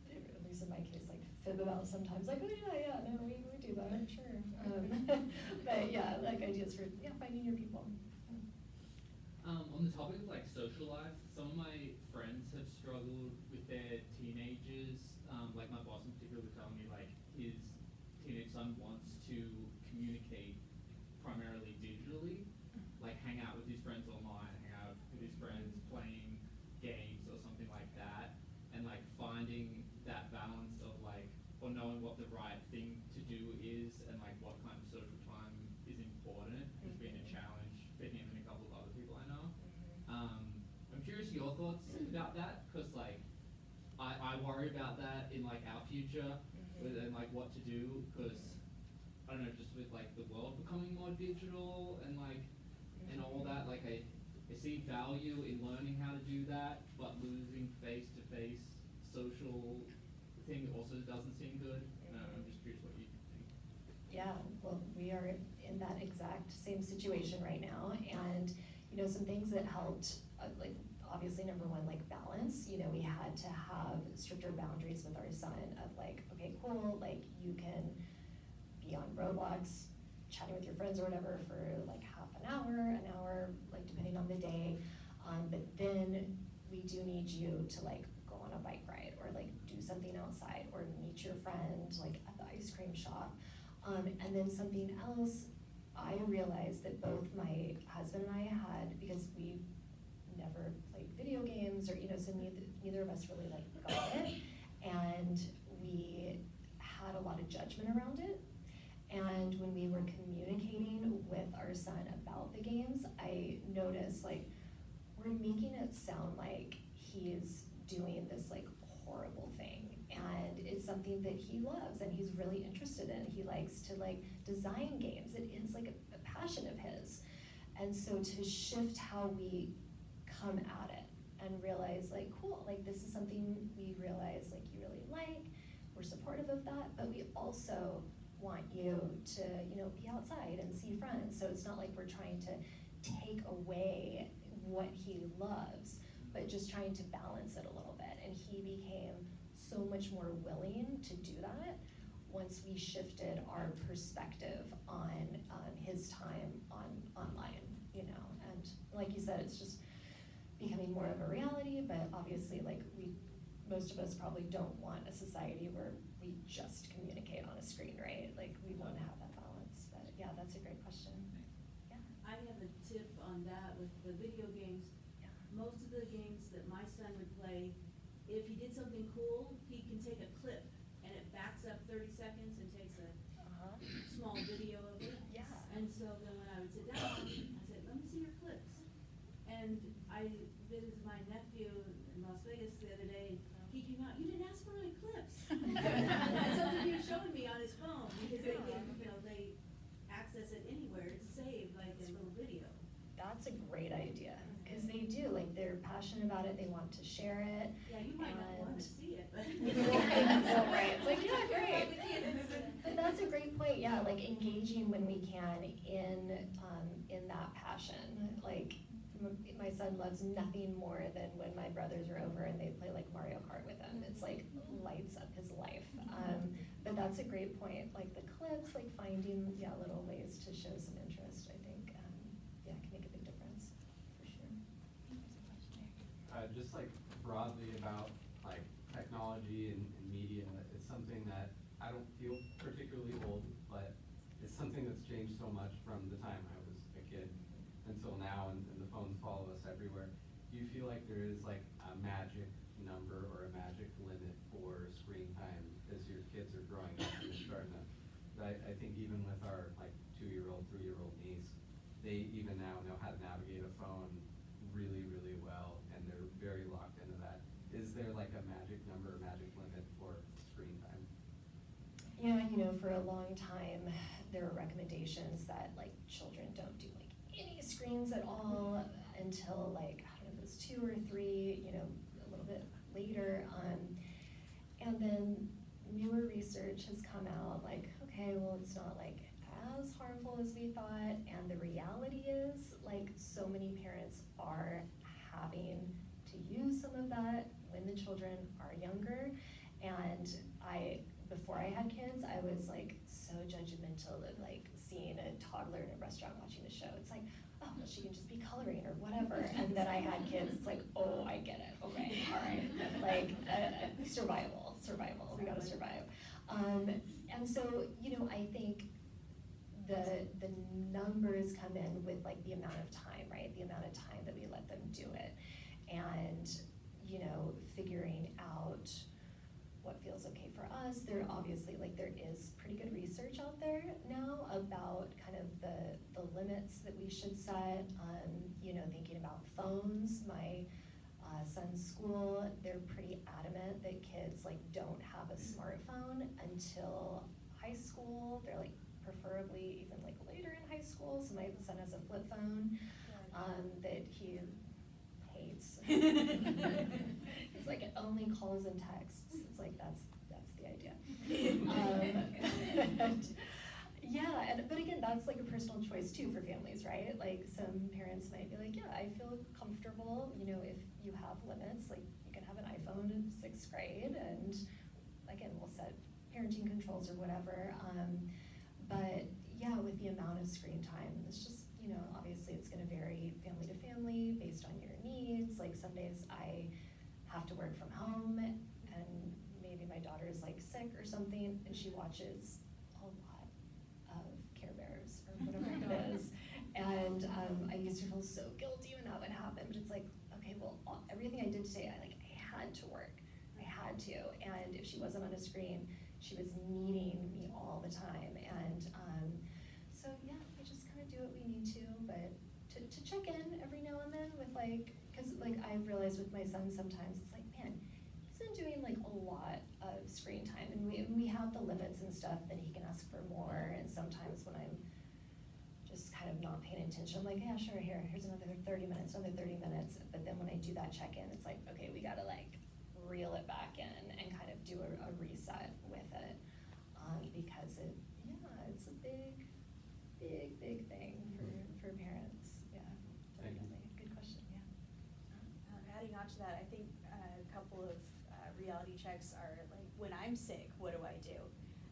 at least in my case, like fib about sometimes, like, oh yeah, no, we do that, sure. But yeah, like ideas for, finding your people. On the topic of like social life, some of my friends have struggled with their teenagers. Like my boss in particular was telling me like his teenage son wants to communicate primarily digitally, like hang out with his friends online, hang out with his friends playing games or something like that, and like finding that balance of like, or knowing what the right thing to do is and like what kind of social time is important has been a challenge for him and a couple of other people I know. I'm curious your thoughts about that, because like I worry about that in like our future and like what to do, because I don't know, just with like the world becoming more digital and like and all that, like I see value in learning how to do that, but losing face-to-face social thing also doesn't seem good. I'm just curious what you think. Yeah, well, we are in that exact same situation right now, and you know, some things that helped, like obviously number one, like balance. You know, we had to have stricter boundaries with our son of like, okay, cool, like you can be on Roblox, chatting with your friends or whatever for like half an hour, like depending on the day. But then we do need you to like go on a bike ride or like do something outside or meet your friend like at the ice cream shop. And then something else, I realized that both my husband and I had, because we never played video games or, you know, so neither of us really like got it. And we had a lot of judgment around it. And when we were communicating with our son about the games, I noticed like, we're making it sound like he's doing this like horrible thing, and it's something that he loves and he's really interested in. He likes to like design games. It is like a passion of his. And so to shift how we come at it and realize like, cool, like this is something we realize like you really like, we're supportive of that, but we also want you to, you know, be outside and see friends. So it's not like we're trying to take away what he loves, but just trying to balance it a little bit. And he became so much more willing to do that once we shifted our perspective on his time online, you know. And like you said, it's just becoming more of a reality, but obviously, like, most of us probably don't want a society where we just communicate on a screen, right? Like, we want to have that balance. But yeah, that's a great question. Yeah. I have a tip on that with the video games. Yeah. Most of the games that my son would play, if he did something cool, he can take a clip and it backs up 30 seconds and takes a small video of it. Yeah. And so then when I would sit down, I said, let me see your clips. And I visited my nephew in Las Vegas the other day. He came out, you didn't ask for my clips. That's something he was showing me on his phone, because they can, you know, they access it anywhere. It's saved like a little video. That's a great idea, because they do, like, they're passionate about it, they want to share it. Yeah, you might not want to And- see it, but. Well, right, it's like, yeah, great. But that's a great point, yeah, like engaging when we can in that passion. Like, my son loves nothing more than when my brothers are over and they play like Mario Kart with him. It's like lights up his life. But that's a great point, like the clips, like finding, yeah, little ways to show some interest, I think, yeah, can make a big difference, for sure. Just like broadly about like technology and media, it's something that I don't feel particularly old, but it's something that's changed so much from the time I was a kid until now, and the phones follow us everywhere. Do you feel like there is like a magic number or a magic limit for screen time as your kids are growing up and they're starting to, I think even with our like 2-year-old, 3-year-old niece, they even now know how to navigate a phone really, really well, and they're very locked into that. Is there like a magic number or magic limit for screen time? Yeah, you know, for a long time, there were recommendations that like children don't do like any screens at all until like, I don't know if it was 2 or 3, you know, a little bit later. And then newer research has come out like, okay, well, it's not like as harmful as we thought. And the reality is, like, so many parents are having to use some of that when the children are younger. And before I had kids, I was like so judgmental of like seeing a toddler in a restaurant watching a show. It's like, oh, well, she can just be coloring or whatever. And then I had kids, it's like, oh, I get it, okay, all right. Like, survival, we gotta survive. And so, you know, I think the numbers come in with like the amount of time, right? The amount of time that we let them do it. And, you know, figuring out what feels okay for us. There obviously, like, there is pretty good research out there now about kind of the limits that we should set. You know, thinking about phones, my son's school, they're pretty adamant that kids like don't have a smartphone until high school. They're like preferably even like later in high school. So my son has a flip phone that he hates. It's like it only calls and texts. It's like that's the idea. Yeah, but again, that's like a personal choice too for families, right? Like some parents might be like, yeah, I feel comfortable, you know, if you have limits, like you can have an iPhone in 6th grade, and again, we'll set parenting controls or whatever. But yeah, with the amount of screen time, it's just, you know, obviously it's gonna vary family to family based on your needs. Like some days I have to work from home and maybe my daughter is like sick or something and she watches a lot of Care Bears or whatever it is. And I used to feel so guilty when that would happen, but it's like, okay, well, everything I did today, I had to work. I had to. And if she wasn't on a screen, she was needing me all the time. And so yeah, we just kind of do what we need to, but to check in every now and then with like, because like I've realized with my son sometimes it's like, man, he's been doing like a lot of screen time, and we have the limits and stuff, then he can ask for more. And sometimes when I'm just kind of not paying attention, I'm like, yeah, sure, here's another 30 minutes. But then when I do that check-in, it's like, okay, we gotta like reel it back in and kind of do a reset with it, because it's a big thing for parents. Yeah, Thank you. definitely. Good question. Yeah. Adding on to that, I think a couple of reality checks are like, when I'm sick, what do I do?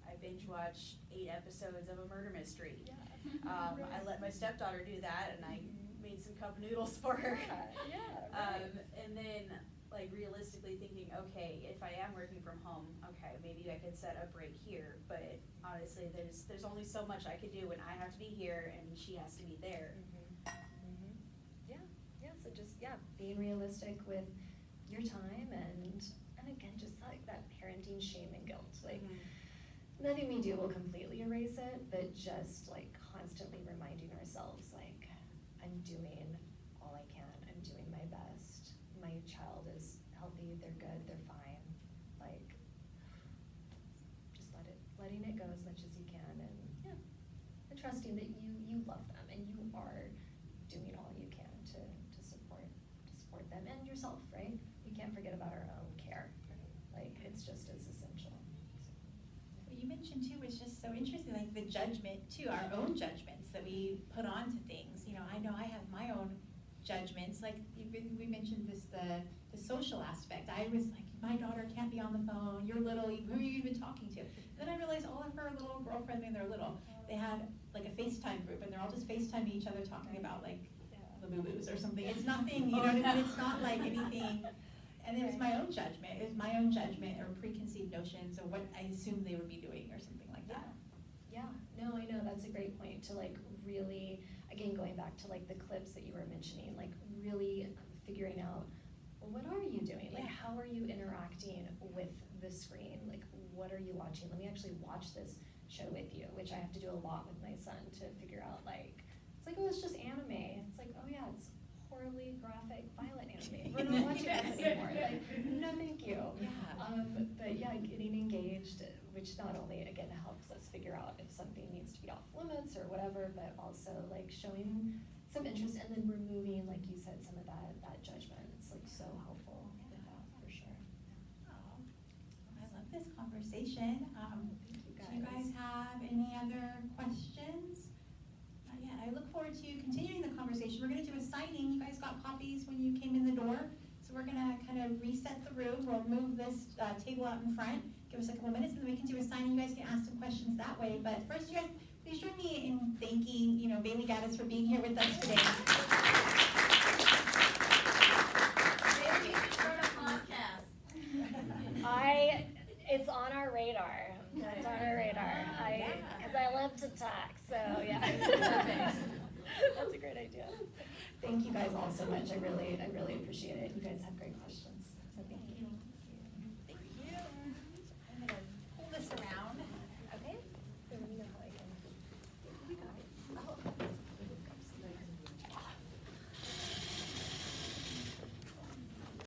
I binge watch 8 episodes of a murder mystery. I let my stepdaughter do that, and I made some cup noodles for her. And then, like, realistically thinking, okay, if I am working from home, okay, maybe I could set a break here, but honestly, there's only so much I could do when I have to be here and she has to be there. So just, being realistic with your time and again, just like that parenting shame and guilt, like, nothing we do will completely erase it, but just like constantly reminding ourselves, like, I'm doing all I can, I'm doing my best, my child is healthy, they're good, they're fine, like, just letting it go as much as you can, and trusting that you love them and you are doing all you can to support them and yourself, right? We can't forget about our own care, like, it's just as essential. What you mentioned too was just so interesting, like the judgment too, our own judgments that we put onto things. You know I have my own judgments, like we mentioned this, the social aspect. I was like, my daughter can't be on the phone, you're little, who are you even talking to? Then I realized all of her little girlfriends when they're little, they had like a FaceTime group and they're all just FaceTiming each other talking about like the boo-boos or something. It's nothing, you know what I mean? It's not like anything. And it was my own judgment. It was my own judgment or preconceived notions of what I assumed they would be doing or something like that. No, I know, that's a great point to like really, again, going back to like the clips that you were mentioning, like really figuring out, well, what are you doing? Like, how are you interacting with the screen? Like, what are you watching? Let me actually watch this show with you, which I have to do a lot with my son to figure out, like, it's like, oh, it's just anime. It's like, oh yeah, it's horribly graphic, violent anime. We're not watching this anymore. Like, no, thank you. But yeah, getting engaged, which not only, again, helps us figure out if something needs to be off limits or whatever, but also like showing some interest and then removing, like you said, some of that judgment. It's like so helpful with that, for sure. Oh, I love this conversation. Do you guys have any other questions? Not yet. I look forward to continuing the conversation. We're going to do a signing. You guys got copies when you came in the door. So we're going to kind of reset the room. We'll move this table out in front. Give us a couple minutes and then we can do a signing. You guys can ask some questions that way. But first, you guys, please join me in thanking, Bailey Gaddis for being here with us today. Thank you for the podcast. It's on our radar. It's on our radar. Because I love to talk, so yeah. That's a great idea. Thank you guys all so much. I really appreciate it. You guys have great questions.